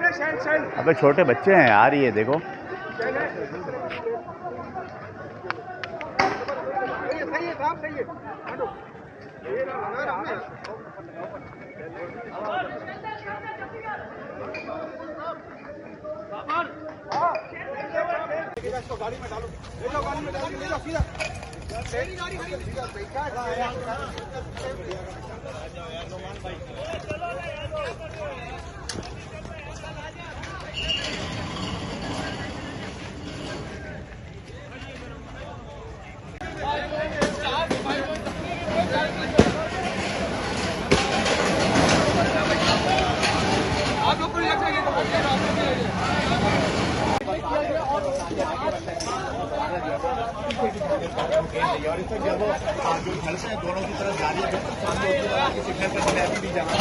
अबे छोटे बच्चे हैं यार, ये देखो। गाड़ी में डालो, ले जाओ, गाड़ी में डालो, ले जाओ सीधा। आप लोग को नहीं लगता जो घर से दोनों की तरफ जा रही है, सिग्नल पर मैंने अभी भी जाना।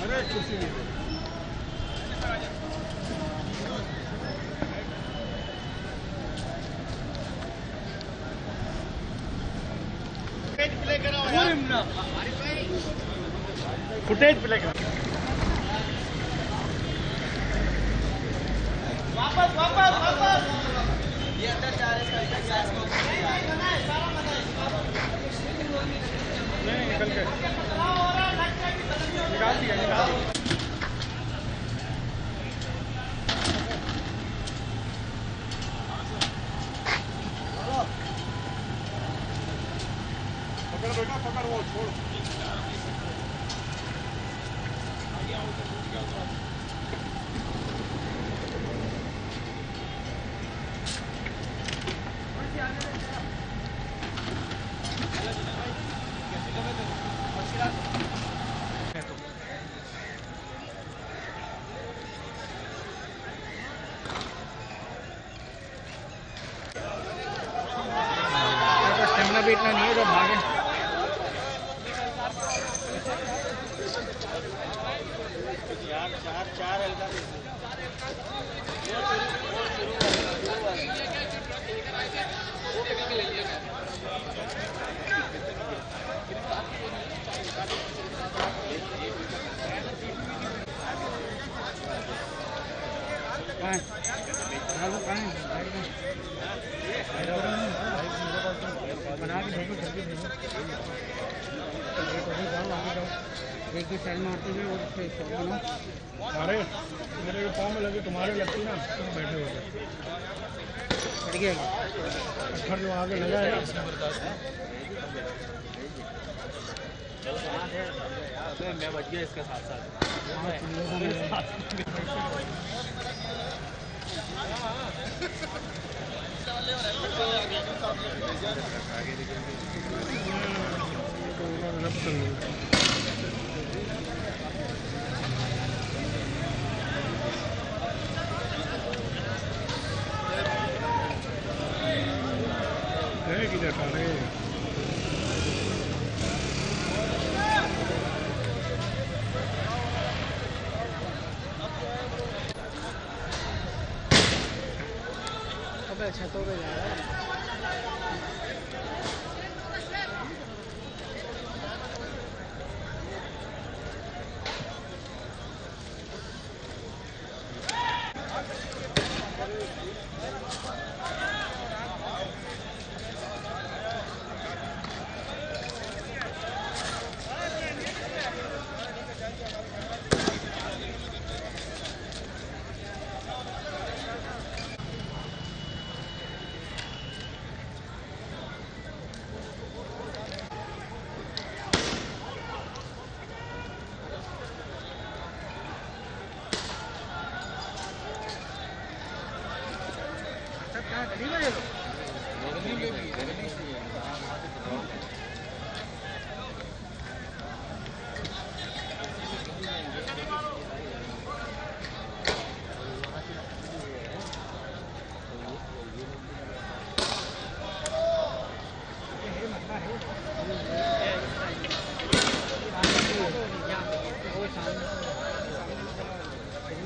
अरे कुछ नहीं फुटेज प्ले करो। वापस वापस वापस ये अंदर जा रहे हैं, नहीं निकल के निकाल दिया, निकाल दिया। पकड़ बेटा, पकड़, वो छोड़। स्टेमिना भी इतना नहीं है, तो भागे। चार बना के भेजो, जल्दी भेजो। एक ही साइड मारते हुए और उससे शॉट बनाओ। अरे मेरे को पाँव में लगे, तुम्हारे लगती ना, तुम बैठे हो हट गया। पत्थर जो आगे लगा है मैं बच गया इसके साथ साथ। किधर खा रहे हैं? अबे छतों पे जा रहा है।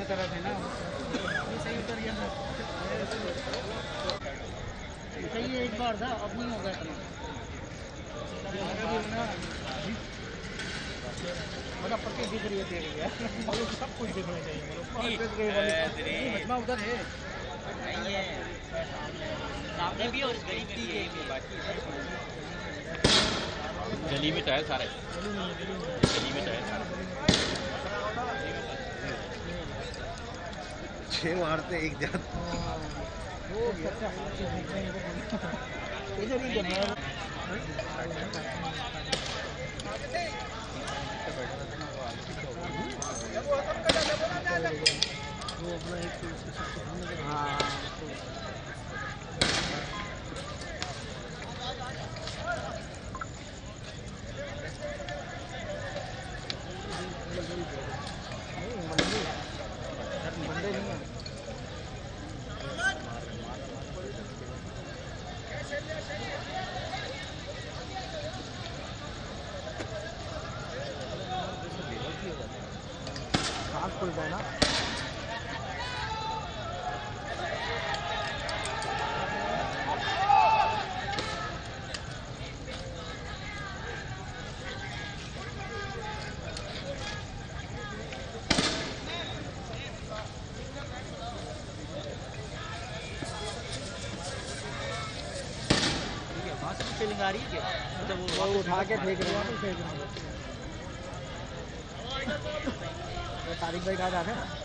तरफ है ना सही उतर गया था। सही है, एक बार था, अब नहीं होगा इतना। मतलब पट्टी दिख रही है तेरी है, सब कुछ दिखना चाहिए। मजमा उधर है नहीं है, सामने भी और गली में भी है बाकी गली में टायर सारे, गली में टायर सारे 6 मारते एक जात। हाथ खुलता है ना। वहाँ से फीलिंग आ रही है क्या? मतलब वो उठा के फेंक रहे हैं, तारिक भाई कहाँ जाते हैं।